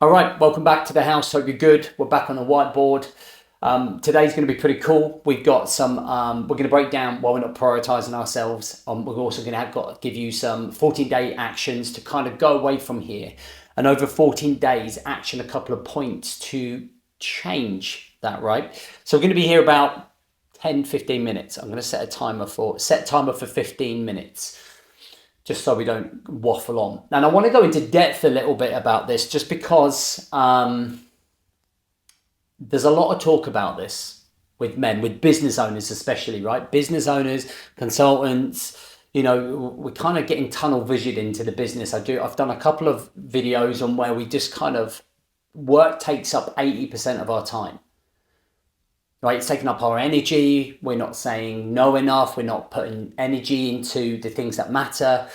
All right, welcome back to the house. Hope you're good. We're back on the whiteboard. Today's going to be pretty cool. We've got some, we're going to break down why we're not prioritizing ourselves. We're also going to give you some 14-day actions to kind of go away from here. And over 14 days, action a couple of points to change that, right? So we're going to be here about 10, 15 minutes. I'm going to set timer for 15 minutes, just so we don't waffle on. And I want to go into depth a little bit about this just because there's a lot of talk about this with men, with business owners especially, right? Business owners, consultants, we're kind of getting tunnel vision into the business. I've done a couple of videos on where we just kind of, work takes up 80% of our time. Right, it's taking up our energy. We're not saying no enough. We're not putting energy into the things that matter.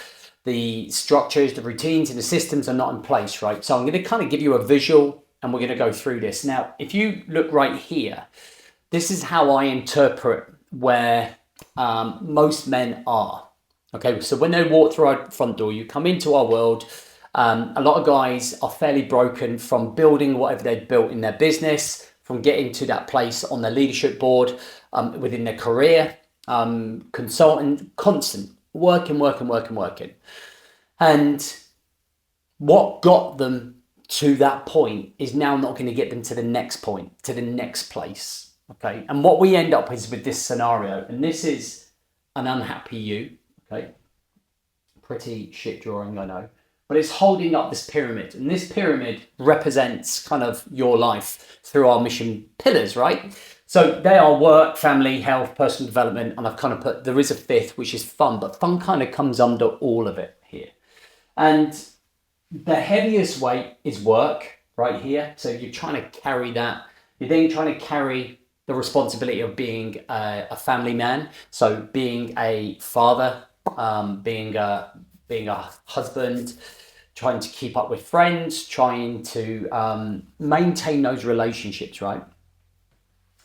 The structures, the routines, and the systems are not in place, right? So I'm going to kind of give you a visual, and we're going to go through this. Now, if you look right here, this is how I interpret where most men are. Okay, so when they walk through our front door, you come into our world. A lot of guys are fairly broken from building whatever they've built in their business, from getting to that place on their leadership board, within their career, consultant, constant, working. And what got them to that point is now not going to get them to the next point, to the next place, okay? And what we end up is with this scenario, and this is an unhappy you, okay? Pretty shit drawing, I know. But it's holding up this pyramid, and this pyramid represents kind of your life through our mission pillars, right? So they are work, family, health, personal development, and I've kind of put, there is a fifth, which is fun, but fun kind of comes under all of it here. And the heaviest weight is work right here. So you're trying to carry that. You're then trying to carry the responsibility of being a family man. So being a father, being a husband, trying to keep up with friends, trying to maintain those relationships, right?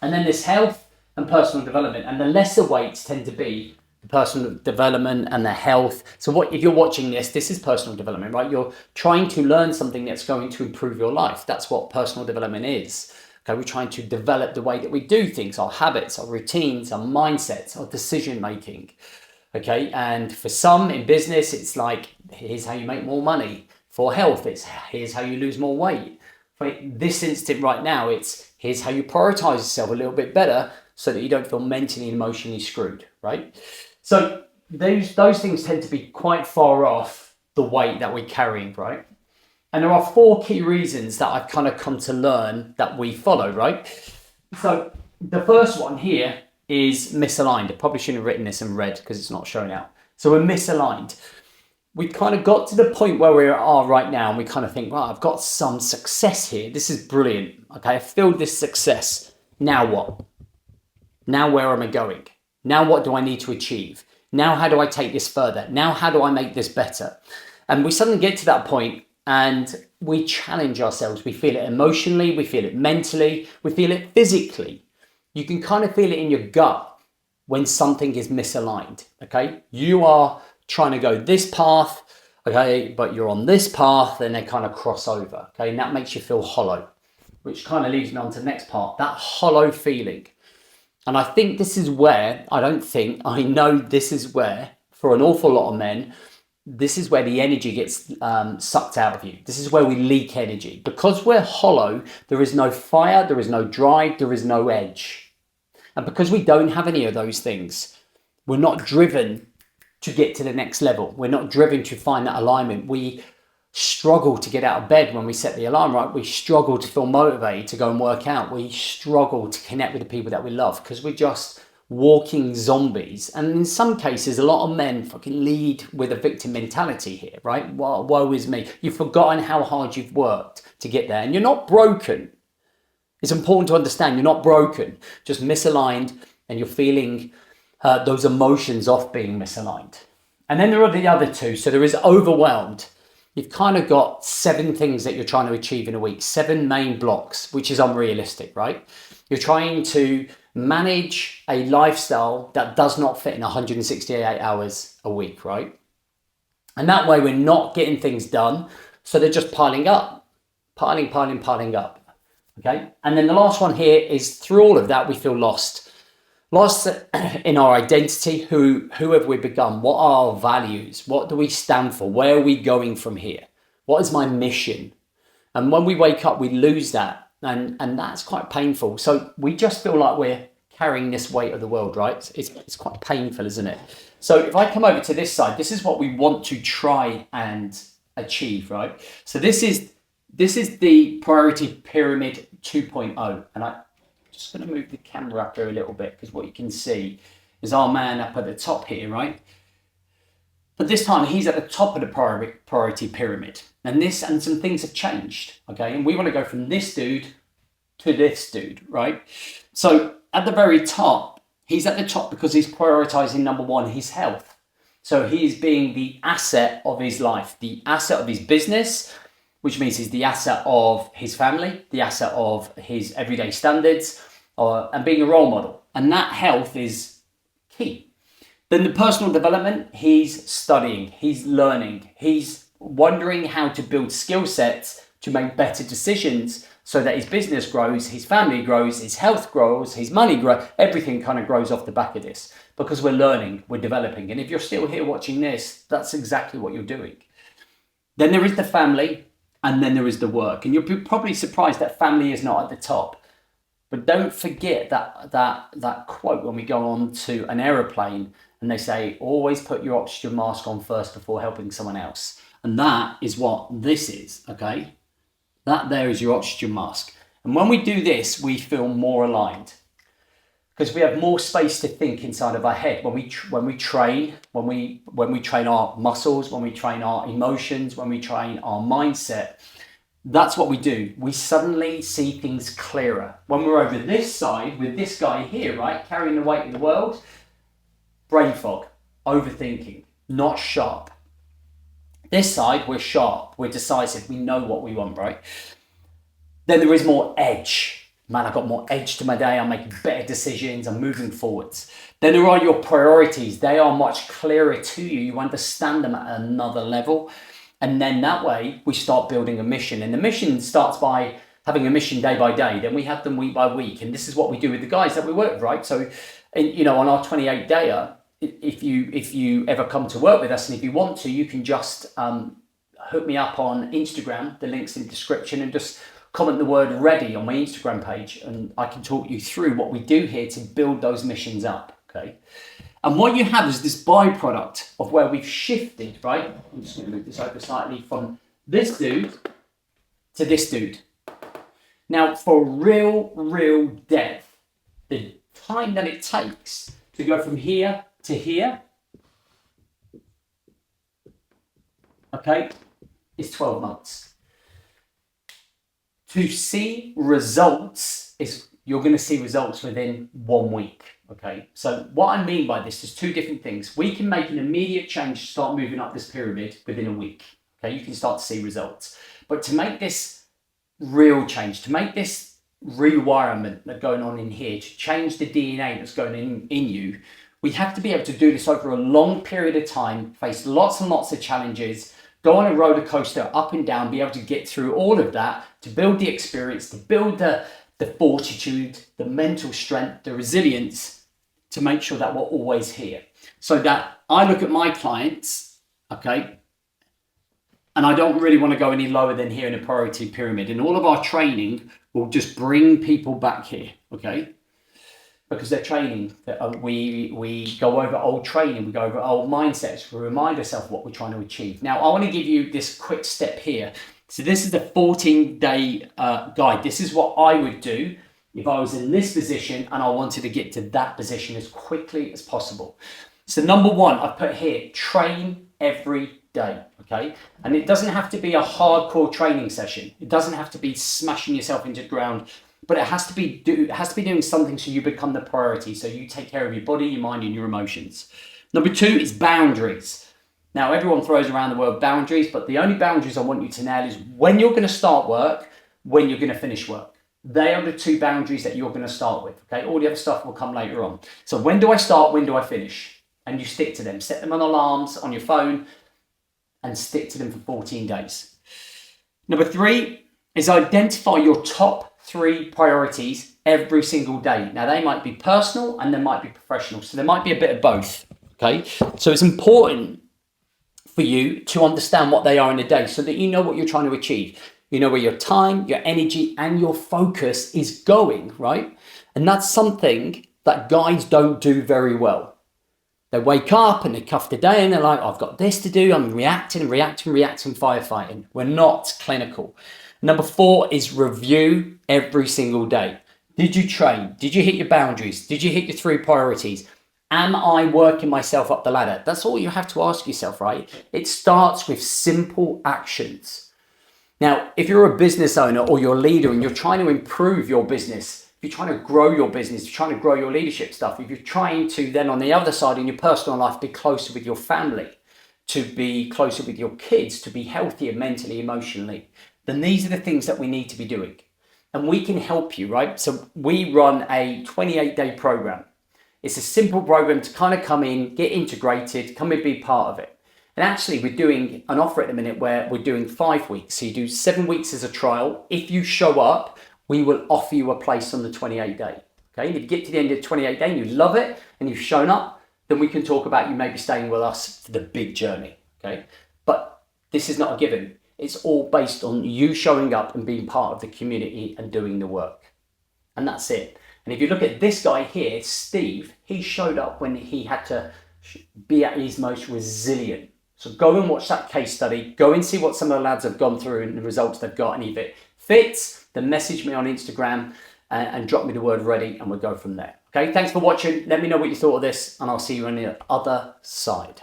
And then there's health and personal development, and the lesser weights tend to be the personal development and the health. So what if you're watching this is personal development, right? You're trying to learn something that's going to improve your life. That's what personal development is. Okay, we're trying to develop the way that we do things, our habits, our routines, our mindsets, our decision making. Okay, and for some in business, it's like, here's how you make more money. For health, it's here's how you lose more weight. For this instant right now, it's here's how you prioritize yourself a little bit better so that you don't feel mentally and emotionally screwed, right? So those things tend to be quite far off the weight that we're carrying, right? And there are 4 key reasons that I've kind of come to learn that we follow, right? So the first one here is misaligned. I probably shouldn't have written this in red because it's not showing out. So we're misaligned. We kind of got to the point where we are right now, and we kind of think, well, I've got some success here. This is brilliant. Okay, I feel this success. Now what? Now where am I going? Now what do I need to achieve? Now how do I take this further? Now how do I make this better? And we suddenly get to that point and we challenge ourselves. We feel it emotionally, we feel it mentally, we feel it physically. You can kind of feel it in your gut when something is misaligned, okay? You are trying to go this path, okay, but you're on this path and they kind of cross over, okay? And that makes you feel hollow, which kind of leads me on to the next part, that hollow feeling. And I think this is where, I know this is where, for an awful lot of men, this is where the energy gets sucked out of you. This is where we leak energy. Because we're hollow, there is no fire, there is no drive, there is no edge. And because we don't have any of those things, we're not driven to get to the next level. We're not driven to find that alignment. We struggle to get out of bed when we set the alarm, right? We struggle to feel motivated to go and work out. We struggle to connect with the people that we love because we're just walking zombies. And in some cases, a lot of men fucking lead with a victim mentality here, right? Woe is me. You've forgotten how hard you've worked to get there, and you're not broken. It's important to understand you're not broken, just misaligned, and you're feeling those emotions off being misaligned. And then there are the other 2. So there is overwhelmed. You've kind of got 7 things that you're trying to achieve in a week, 7 main blocks, which is unrealistic, right? You're trying to manage a lifestyle that does not fit in 168 hours a week, right? And that way we're not getting things done. So they're just piling up. piling up. Okay. And then the last one here is through all of that, we feel lost in our identity. Who have we become? What are our values? What do we stand for? Where are we going from here? What is my mission? And when we wake up, we lose that. And that's quite painful. So we just feel like we're carrying this weight of the world, right? It's quite painful, isn't it? So if I come over to this side, this is what we want to try and achieve, right? So this is the priority pyramid 2.0. And I'm just going to move the camera up here a little bit, because what you can see is our man up at the top here, right? But this time he's at the top of the priority pyramid, and some things have changed. Okay. And we want to go from this dude to this dude, right? So at the very top, he's at the top because he's prioritizing number one, his health. So he's being the asset of his life, the asset of his business, which means he's the asset of his family, the asset of his everyday standards, and being a role model. And that health is key. Then the personal development, he's studying, he's learning, he's wondering how to build skill sets to make better decisions so that his business grows, his family grows, his health grows, his money grows, everything kind of grows off the back of this, because we're learning, we're developing. And if you're still here watching this, that's exactly what you're doing. Then there is the family, and then there is the work. And you'll be probably surprised that family is not at the top. But don't forget that quote when we go on to an aeroplane and they say, always put your oxygen mask on first before helping someone else. And that is what this is, okay? That there is your oxygen mask. And when we do this, we feel more aligned, because we have more space to think inside of our head. When we train our muscles, when we train our emotions, when we train our mindset, that's what we do. We suddenly see things clearer. When we're over this side with this guy here, right, carrying the weight of the world, brain fog, overthinking, not sharp. This side, we're sharp, we're decisive, we know what we want, right? Then there is more edge. Man, I've got more edge to my day, I'm making better decisions, I'm moving forwards. Then there are your priorities. They are much clearer to you. You understand them at another level. And then that way we start building a mission. And the mission starts by having a mission day by day. Then we have them week by week. And this is what we do with the guys that we work with, right? So, on our 28-dayer, if you ever come to work with us, and if you want to, you can just hook me up on Instagram. The link's in the description, and just comment the word ready on my Instagram page, and I can talk you through what we do here to build those missions up, okay? And what you have is this byproduct of where we've shifted, right? I'm just going to move this over slightly, from this dude to this dude. Now, for real depth, the time that it takes to go from here to here, okay, is 12 months. To see results you're going to see results within 1 week. Okay, so what I mean by this is two different things. We can make an immediate change to start moving up this pyramid within a week. Okay, you can start to see results. But to make this real change, to make this rewirement that's going on in here, to change the DNA that's going in you, we have to be able to do this over a long period of time, face lots and lots of challenges, go on a roller coaster up and down, be able to get through all of that, to build the experience, to build the fortitude, the mental strength, the resilience, to make sure that we're always here. So that I look at my clients, okay, and I don't really want to go any lower than here in a priority pyramid. And all of our training will just bring people back here, okay? Because they're training. We go over old training, we go over old mindsets, we remind ourselves what we're trying to achieve. Now, I want to give you this quick step here. So this is the 14-day guide. This is what I would do if I was in this position and I wanted to get to that position as quickly as possible. So number one, I've put here, train every day, okay? And it doesn't have to be a hardcore training session. It doesn't have to be smashing yourself into the ground, but it has to be doing something so you become the priority, so you take care of your body, your mind, and your emotions. Number two is boundaries. Now, everyone throws around the word boundaries, but the only boundaries I want you to nail is when you're going to start work, when you're going to finish work. They are the two boundaries that you're going to start with, okay? All the other stuff will come later on. So when do I start? When do I finish? And you stick to them. Set them on alarms on your phone and stick to them for 14 days. Number three is identify your top 3 priorities every single day. Now, they might be personal and they might be professional. So there might be a bit of both. Okay. So it's important for you to understand what they are in a day so that you know what you're trying to achieve. You know where your time, your energy, and your focus is going, right? And that's something that guys don't do very well. They wake up and they cuff the day and they're like, I've got this to do. I'm reacting, firefighting. We're not clinical. Number 4 is review every single day. Did you train? Did you hit your boundaries? Did you hit your 3 priorities? Am I working myself up the ladder? That's all you have to ask yourself, right? It starts with simple actions. Now, if you're a business owner or you're a leader and you're trying to improve your business, if you're trying to grow your business, if you're trying to grow your leadership stuff, if you're trying to then on the other side in your personal life, be closer with your family, to be closer with your kids, to be healthier mentally, emotionally, then these are the things that we need to be doing. And we can help you, right? So we run a 28-day program. It's a simple program to kind of come in, get integrated, come and be part of it. And actually, we're doing an offer at the minute where we're doing 5 weeks. So you do 7 weeks as a trial. If you show up, we will offer you a place on the 28th day. Okay, and if you get to the end of the 28th day and you love it and you've shown up, then we can talk about you maybe staying with us for the big journey. Okay, but this is not a given. It's all based on you showing up and being part of the community and doing the work. And that's it. And if you look at this guy here, Steve, he showed up when he had to be at his most resilient. So go and watch that case study. Go and see what some of the lads have gone through and the results they've got. And if it fits, then message me on Instagram and drop me the word ready and we'll go from there. Okay, thanks for watching. Let me know what you thought of this and I'll see you on the other side.